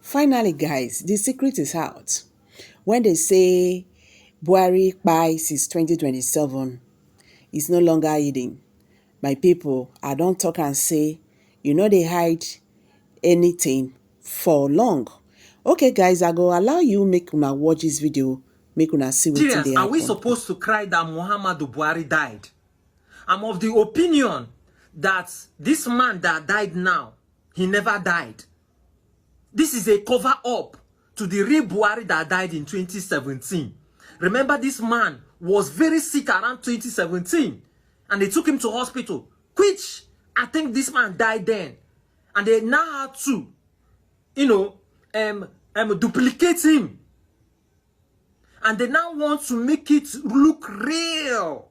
Finally, guys, the secret is out. When they say Buhari kpai since 2027 is no longer hidden, my people, I don't talk and say, they hide anything for long. Okay, guys, I go allow you make una watch this video, make una see wetin dey Nigerians, are we happen. supposed to cry that Muhammadu Buhari died? I'm of the opinion that this man that died now, he never died. This is a cover up to the real Buhari that died in 2017. Remember, this man was very sick around 2017 and they took him to hospital, which I think this man died then. And they now had to, duplicate him. And they now want to make it look real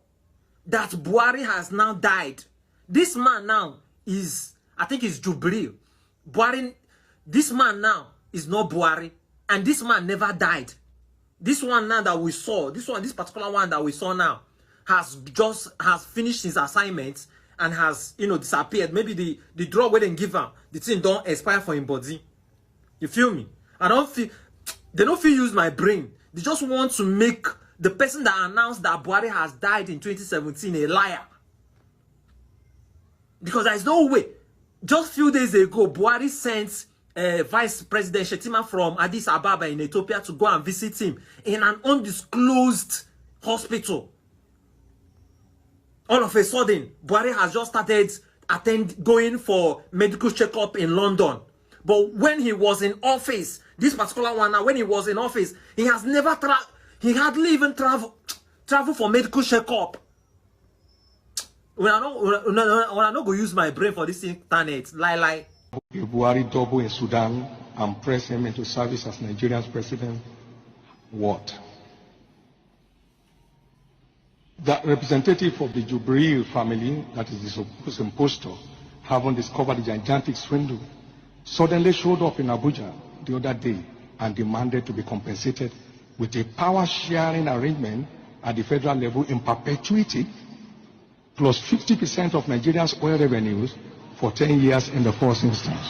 that Buhari has now died. This man now is, I think it's Jubril. Buhari, this man now is not Buhari. And this man never died. This one now that we saw, this particular one that we saw now, has finished his assignments and has, disappeared. Maybe the drug we didn't give him, the thing don't expire for him body. You feel me? They don't feel use my brain. They just want to make the person that announced that Buhari has died in 2017 a liar. Because there is no way. Just a few days ago, Buhari sent Vice President Shetima from Addis Ababa in Ethiopia to go and visit him in an undisclosed hospital. All of a sudden, Buhari has just started going for medical checkup in London. But when he was in office, this particular one now, when he was in office, he has never he hardly even travel for medical checkup. When I not go use my brain for this internet, lie. If Buhari double in Sudan and press him into service as Nigerian's president, what? The representative of the Jubril family, that is the supposed impostor, having discovered the gigantic swindle, suddenly showed up in Abuja the other day and demanded to be compensated with a power-sharing arrangement at the federal level in perpetuity, plus 50% of Nigeria's oil revenues for 10 years in the first instance.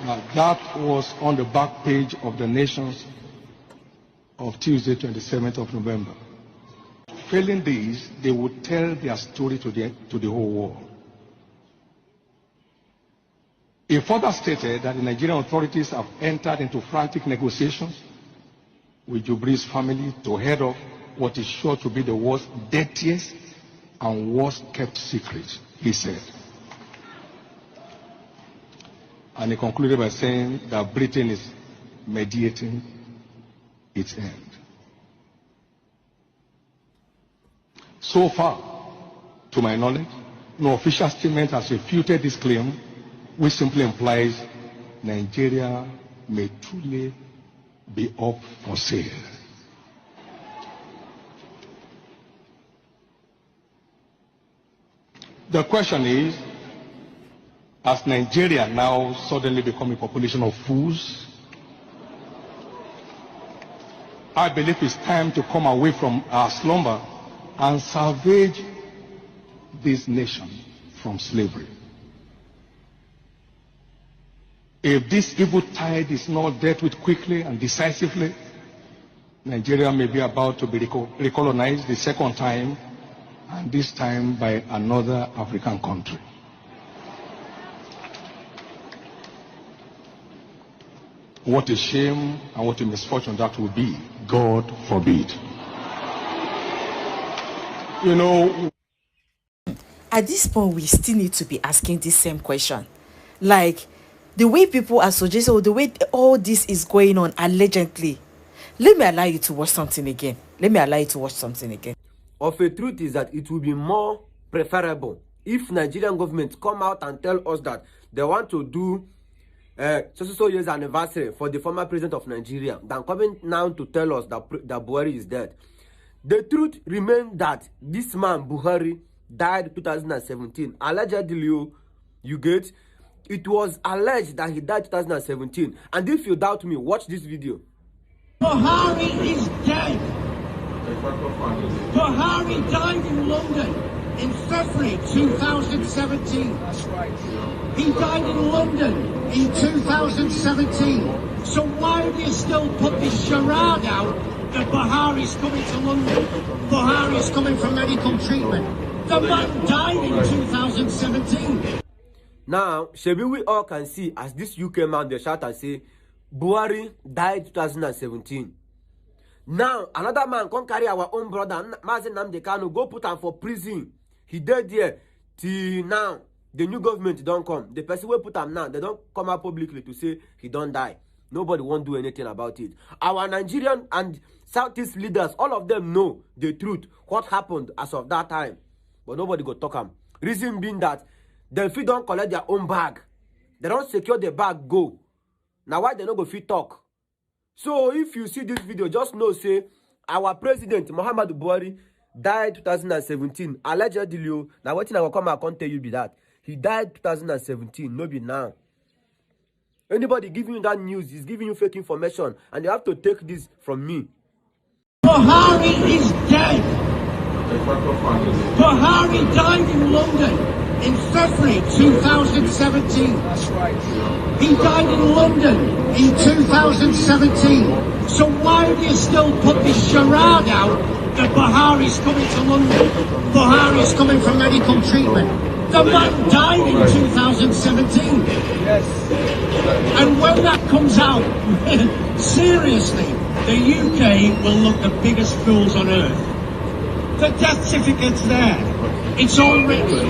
Now, that was on the back page of the Nations of Tuesday, 27th of November. Failing this, they would tell their story to the whole world. It further stated that the Nigerian authorities have entered into frantic negotiations with Jubril's family to head off what is sure to be the world's dirtiest and worst kept secret, he said. And he concluded by saying that Britain is mediating its end. So far, to my knowledge, no official statement has refuted this claim, which simply implies Nigeria may truly be up for sale. The question is, has Nigeria now suddenly become a population of fools? I believe it's time to come away from our slumber and salvage this nation from slavery. If this evil tide is not dealt with quickly and decisively, Nigeria may be about to be recolonized the second time, and this time by another African country. What a shame and what a misfortune that will be. God forbid. At this point, we still need to be asking this same question. Like, the way people are suggesting, or the way all this is going on allegedly. Let me allow you to watch something again. Of a truth is that it will be more preferable if Nigerian government come out and tell us that they want to do so years anniversary for the former president of Nigeria than coming now to tell us that Buhari is dead. The truth remains that this man Buhari died in 2017. Allegedly, you get. It was alleged that he died in 2017. And if you doubt me, watch this video. Buhari is dead. Buhari died in London in February 2017. That's right. He died in London in 2017. So why do you still put this charade out that Buhari's coming to London? Buhari's coming for medical treatment. The man died in 2017. Now, Shebi, we all can see as this UK man they shout and say, Buhari died 2017. Now, another man come carry our own brother, Mazen Nnamdi Kanu, go put him for prison. He dead there till now. The new government don't come. The person will put him now, they don't come out publicly to say he don't die. Nobody won't do anything about it. Our Nigerian and Southeast leaders, all of them know the truth, what happened as of that time. But nobody go talk him. Reason being that they fit don't collect their own bag. They don't secure the bag, go. Now why they not go fit talk? So if you see this video, just know, say, our president, Muhammadu Buhari, died 2017. Allegedly, now what thing I will come and tell you be that. He died 2017, no be now. Anybody giving you that news is giving you fake information, and you have to take this from me. Buhari is dead. Buhari died in London in February 2017. That's right. He died in London in 2017. So why do you still put this charade out that Buhari's coming to London? Buhari's coming for medical treatment. The man died in 2017. Yes. And when that comes out, seriously, the UK will look the biggest fools on earth. The death certificate's there. It's all written.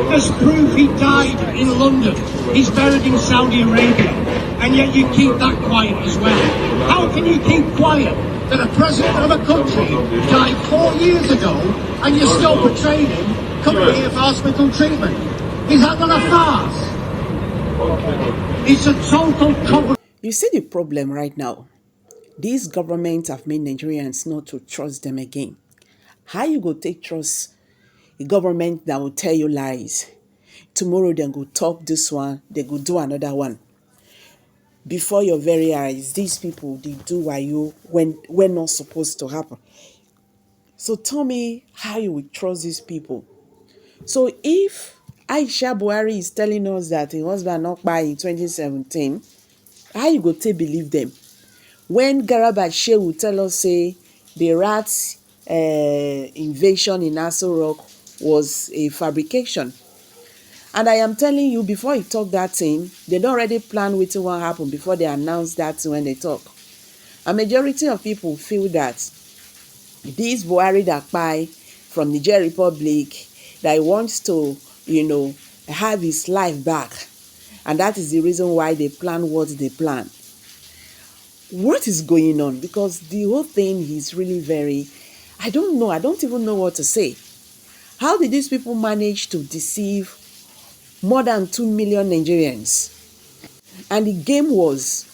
There's proof he died in London. He's buried in Saudi Arabia. And yet you keep that quiet as well. How can you keep quiet that a president of a country died 4 years ago and you're still portraying him coming here for hospital treatment? Is that not a farce? It's a total cover. You see the problem right now. These governments have made Nigerians not to trust them again. How you go take trust a government that will tell you lies? Tomorrow they go talk this one, they go do another one. Before your very eyes, these people, they do wayo when not supposed to happen. So tell me how you will trust these people. So if Aisha Buhari is telling us that her husband not by in 2017, how you go take believe them? When Garabashe will tell us, say, the rats invasion in Aso Rock was a fabrication. And I am telling you, before you talk that thing, they don't already plan what will happen before they announce that when they talk. A majority of people feel that this Buhari that buy from Niger Republic, that he wants to, have his life back. And that is the reason why they plan what they plan. What is going on? Because the whole thing is really very, I don't know. I don't even know what to say. How did these people manage to deceive more than 2 million Nigerians? And the game was,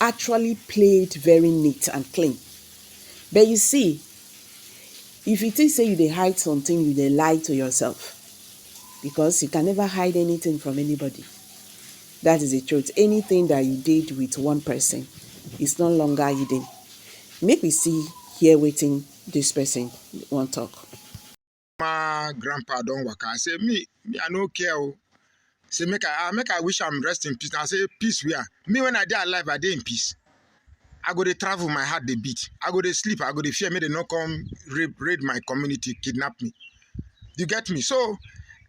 actually played very neat and clean. But you see, if you think say you dey hide something, you dey lie to yourself. Because you can never hide anything from anybody. That is the truth. Anything that you did with one person is no longer hidden. Make we see here waiting this person won't talk. My grandpa don't work. I say me I no care. Say make I wish I'm rest in peace. I say peace we are. Me when I die alive, I dey in peace. I go to travel, my heart they beat. I go to sleep, I go to fear me they not come raid my community, kidnap me. You get me? So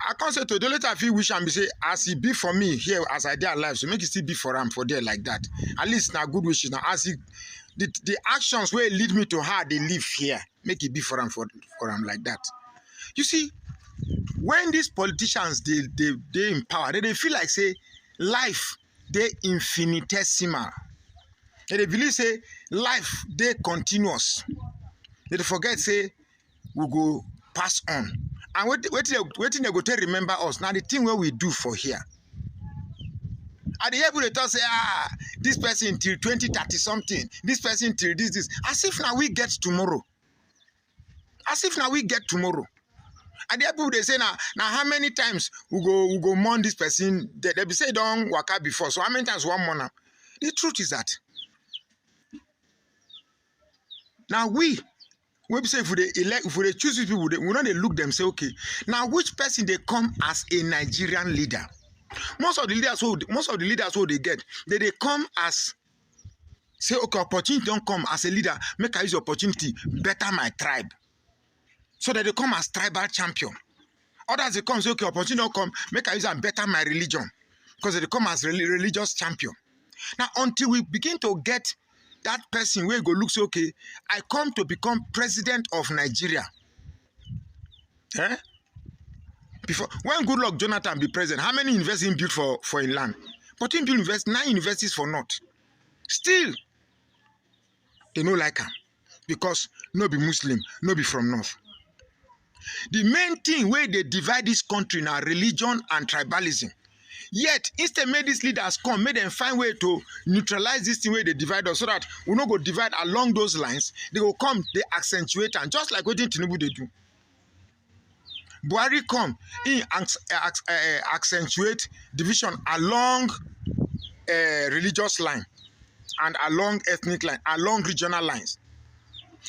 I can't say to the later if you wish and say as he be for me here as I die alive, so make it still be for him for there like that. At least now good wishes. Now as he the actions where lead me to how they live here, make it be for him like that. You see, when these politicians they in power, they feel like say life they infinitesimal. They believe say life they continuous. They forget say we go pass on. And waiting they go to remember us. Now the thing where we do for here. Are they able to tell say this person till 2030 something, this person till this. As if now we get tomorrow. As if now we get tomorrow. And the people they say now how many times we go mourn this person? They be say don't work out before. So how many times one mourn? The truth is that now we say if we choose people, we not they look them say okay. Now which person they come as a Nigerian leader? Most of the leaders who they get, they come as say, okay, opportunity don't come as a leader. Make I use the opportunity, better my tribe. So that they come as tribal champion. Others they come say, okay, opportunity don't come, make I use and better my religion. Because they come as religious champion. Now, until we begin to get that person where you go look say, okay, I come to become president of Nigeria. Eh? Before, when Goodluck Jonathan be president, how many universities he built for in land? But he built 9 universities for naught. Still, they no like him because no be Muslim, no be from north. The main thing where they divide this country now, religion and tribalism. Yet, instead make these leaders come, make them find way to neutralize this thing where they divide us so that we no go divide along those lines. They will come, they accentuate, and just like what Tinubu they do. Buhari come, he accentuate division along religious line and along ethnic line, along regional lines.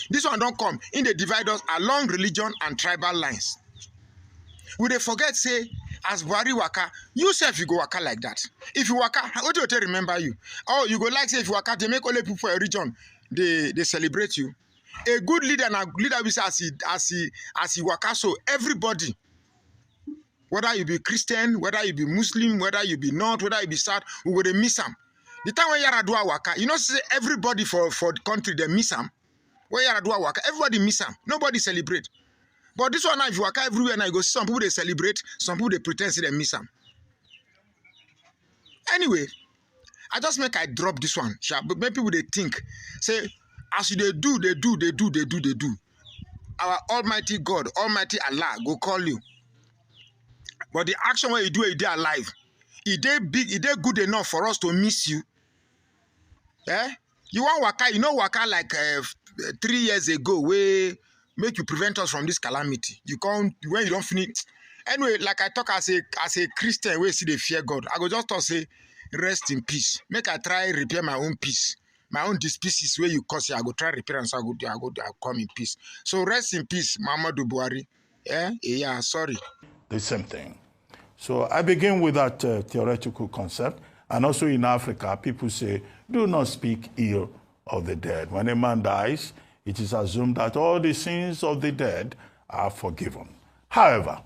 This one don't come, in they divide us along religion and tribal lines. We they forget say, as Buhari waka, you self you go waka like that. If you waka, what do you remember you? Oh, you go like say if you waka, they make all the people for a region, they celebrate you. A good leader and a leader will say as he waka, so everybody, whether you be Christian, whether you be Muslim, whether you be North, whether you be South, we will miss him. The time when Yaradua waka, you know, say everybody for the country they miss him. When Yaradua waka, everybody miss him. Nobody celebrate. But this one now, if you waka everywhere now, you go see some people they celebrate, some people they pretend say they miss him. Anyway, I just make I drop this one. But maybe people they think, say, as they do. Our Almighty God, Almighty Allah, go call you. But the action when you do it, they alive. Is they big? Is they good enough for us to miss you? Eh? You want waka? You know waka like 3 years ago, where make you prevent us from this calamity. You can't when you don't finish. Anyway, like I talk as a Christian, where see they fear God. I go just to say, rest in peace. Make I try repair my own peace. My own dispieces where you cause I go try repair and so I'll come in peace. So rest in peace, Muhammadu Buhari. Yeah, sorry. The same thing. So I begin with that theoretical concept. And also in Africa, people say, do not speak ill of the dead. When a man dies, it is assumed that all the sins of the dead are forgiven. However,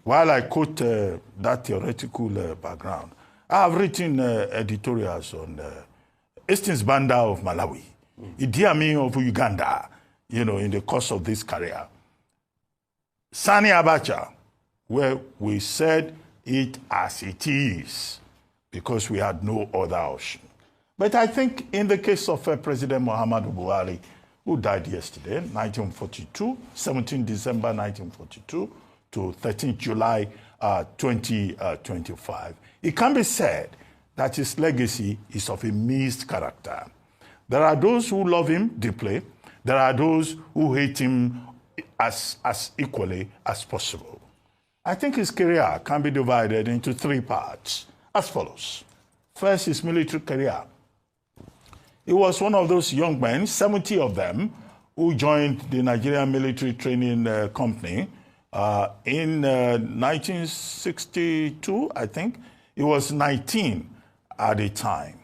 while I quote that theoretical background, I have written editorials on Hastings Banda of Malawi, Idi Amin of Uganda, you know, in the course of this career. Sani Abacha, where we said it as it is, because we had no other option. But I think in the case of President Muhammadu Buhari, who died yesterday, 1942, 17 December 1942 to 13 July 2025, it can be said that his legacy is of a mixed character. There are those who love him deeply. There are those who hate him as equally as possible. I think his career can be divided into 3 parts as follows. First, his military career. He was one of those young men, 70 of them, who joined the Nigerian military training company in 1962, I think. He was 19 at the time.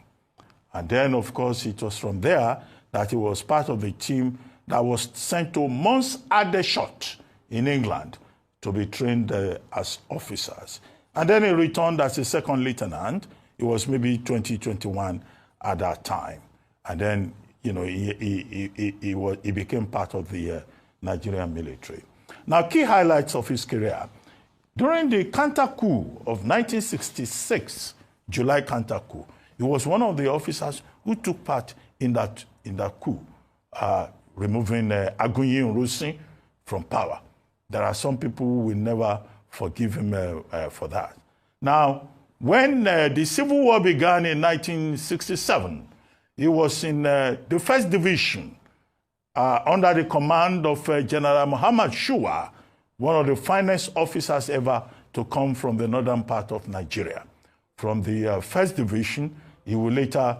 And then, of course, it was from there that he was part of the team that was sent to Mons Adeshot in England to be trained as officers. And then he returned as a second lieutenant. It was maybe 2021 at that time. And then, you know, he became part of the Nigerian military. Now, key highlights of his career. During the counter coup of 1966, July counter coup, he was one of the officers who took part in that coup, removing Agunyi Nrusi from power. There are some people who will never forgive him for that. Now, when the Civil War began in 1967, he was in the 1st Division under the command of General Muhammad Shua, one of the finest officers ever to come from the northern part of Nigeria. From the 1st Division, he will later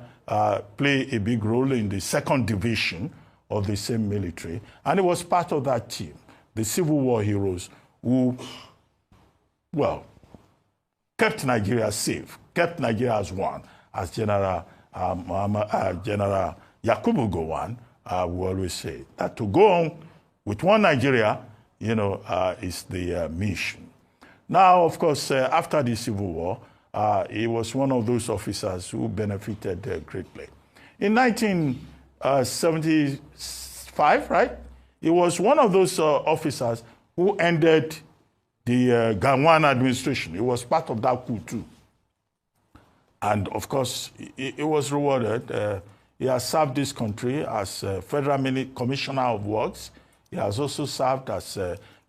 play a big role in the 2nd Division of the same military. And he was part of that team, the Civil War heroes who, well, kept Nigeria safe, kept Nigeria as one, as General General Yakubu Gowon will always say. That to go on with one Nigeria, is the mission. Now, of course, after the Civil War, he was one of those officers who benefited greatly. In 1975, right, he was one of those officers who ended the Gowon administration. He was part of that coup too. And of course, he was rewarded. He has served this country as Federal Commissioner of Works. He has also served as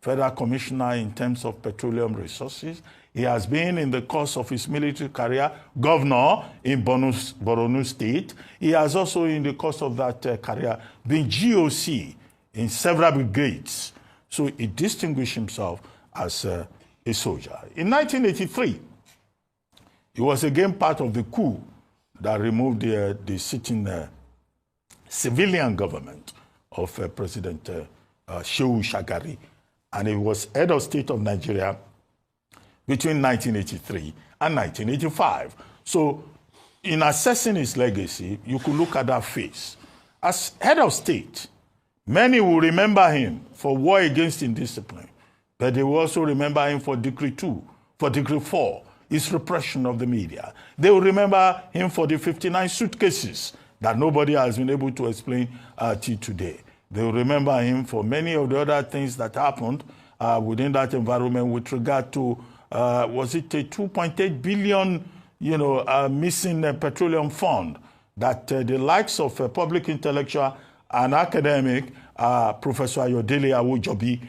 Federal Commissioner in terms of petroleum resources. He has been, in the course of his military career, governor in Borno State. He has also, in the course of that career, been GOC in several brigades. So he distinguished himself as a soldier. In 1983, he was again part of the coup that removed the sitting civilian government of President Shehu Shagari. And he was head of state of Nigeria between 1983 and 1985. So in assessing his legacy, you could look at that face. As head of state, many will remember him for war against indiscipline, but they will also remember him for Decree 2, for Decree 4, his repression of the media. They will remember him for the 59 suitcases that nobody has been able to explain till today. They will remember him for many of the other things that happened within that environment with regard to, was it a 2.8 billion, missing petroleum fund that the likes of a public intellectual and academic, Professor Ayodele Awojobi,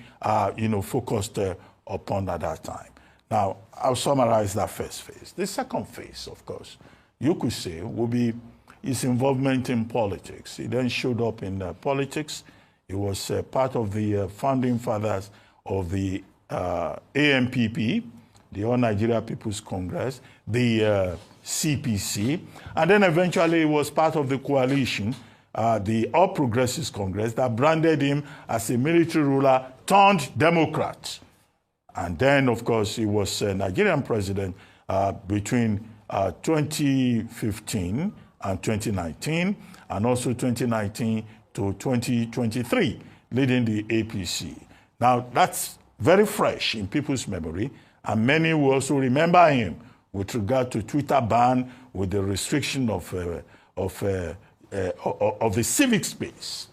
focused upon at that time. Now, I'll summarize that first phase. The second phase, of course, you could say, will be his involvement in politics. He then showed up in politics. He was part of the founding fathers of the AMPP, the All Nigeria People's Congress, the CPC, and then eventually he was part of the coalition, the All Progressives Congress, that branded him as a military ruler turned Democrat. And then, of course, he was Nigerian president between 2015 and 2019, and also 2019 to 2023, leading the APC. Now, that's very fresh in people's memory, and many will also remember him with regard to Twitter ban, with the restriction of the civic space.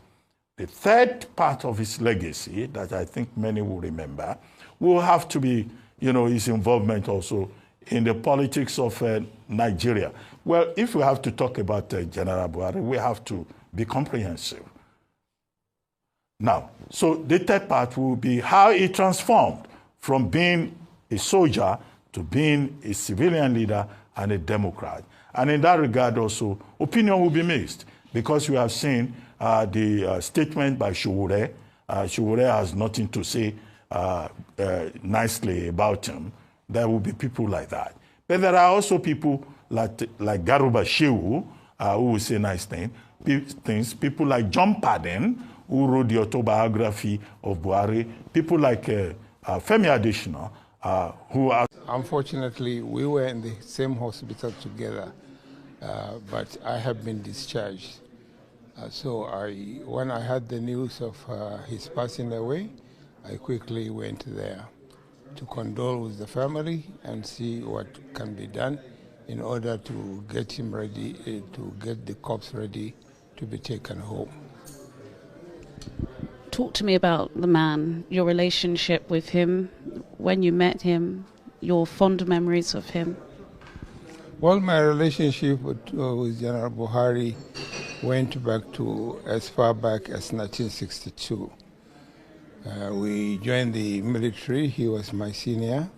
The third part of his legacy that I think many will remember will have to be, his involvement also in the politics of Nigeria. Well, if we have to talk about General Buhari, we have to be comprehensive. Now, so the third part will be how he transformed from being a soldier to being a civilian leader and a Democrat. And in that regard also, opinion will be mixed, because we have seen the statement by Sowore. Sowore has nothing to say nicely about him. There will be people like that. But there are also people like Garuba Shehu, who will say nice things. People like John Padden, who wrote the autobiography of Buhari. People like Femi Adesina, who are... Unfortunately, we were in the same hospital together, but I have been discharged. So when I heard the news of his passing away, I quickly went there to condole with the family and see what can be done in order to get him ready, to get the corpse ready to be taken home. Talk to me about the man, your relationship with him, when you met him, your fond memories of him. Well, my relationship with General Buhari went back to as far back as 1962. We joined the military. He was my senior,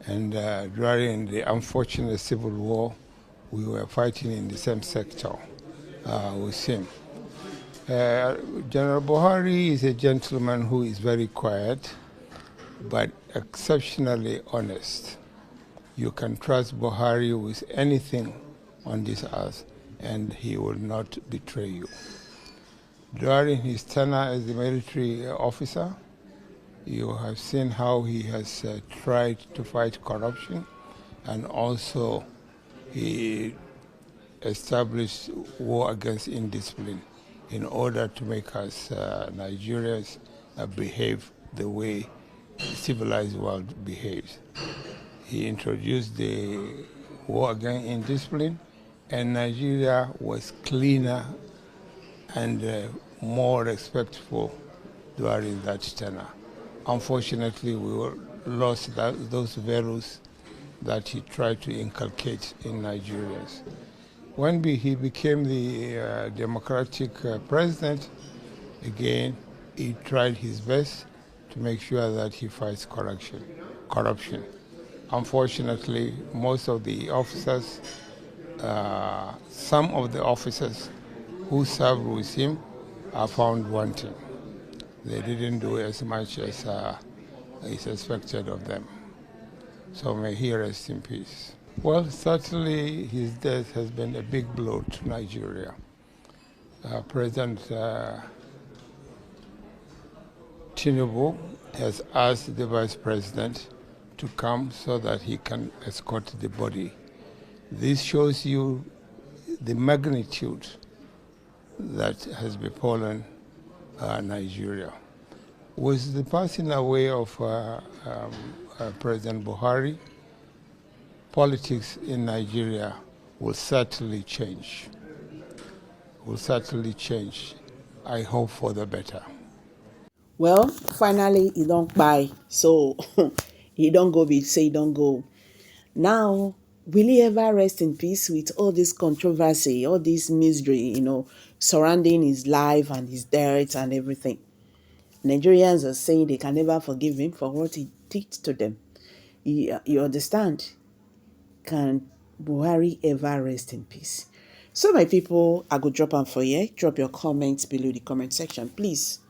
and during the unfortunate civil war, we were fighting in the same sector with him. General Buhari is a gentleman who is very quiet, but exceptionally honest. You can trust Buhari with anything on this earth, and he will not betray you. During his tenure as a military officer, you have seen how he has tried to fight corruption and also he established war against indiscipline in order to make us Nigerians behave the way the civilized world behaves. He introduced the war against indiscipline, and Nigeria was cleaner and more respectful during that tenure. Unfortunately, we lost those values that he tried to inculcate in Nigerians. When he became the democratic president, again, he tried his best to make sure that he fights corruption. Unfortunately, most of the officers, some of the officers who served with him are found wanting. They didn't do as much as is expected of them. So may he rest in peace. Well, certainly his death has been a big blow to Nigeria. President Tinubu has asked the vice president to come so that he can escort the body. This shows you the magnitude that has befallen Nigeria. With the passing away of President Buhari, politics in Nigeria will certainly change. I hope for the better. Well, finally, he don't buy. So, he don't go, be say he don't go. Now, will he ever rest in peace with all this controversy, all this misery, surrounding his life and his death and everything? Nigerians are saying they can never forgive him for what he did to them. You understand? Can Buhari ever rest in peace? So, my people, I go drop am for here. Drop your comments below the comment section, please.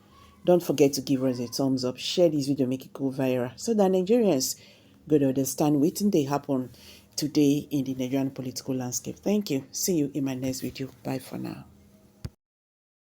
Don't forget to give us a thumbs up. Share this video, make it go viral, so that Nigerians go to understand wetin dey happen today in the Nigerian political landscape. Thank you. See you in my next video. Bye for now.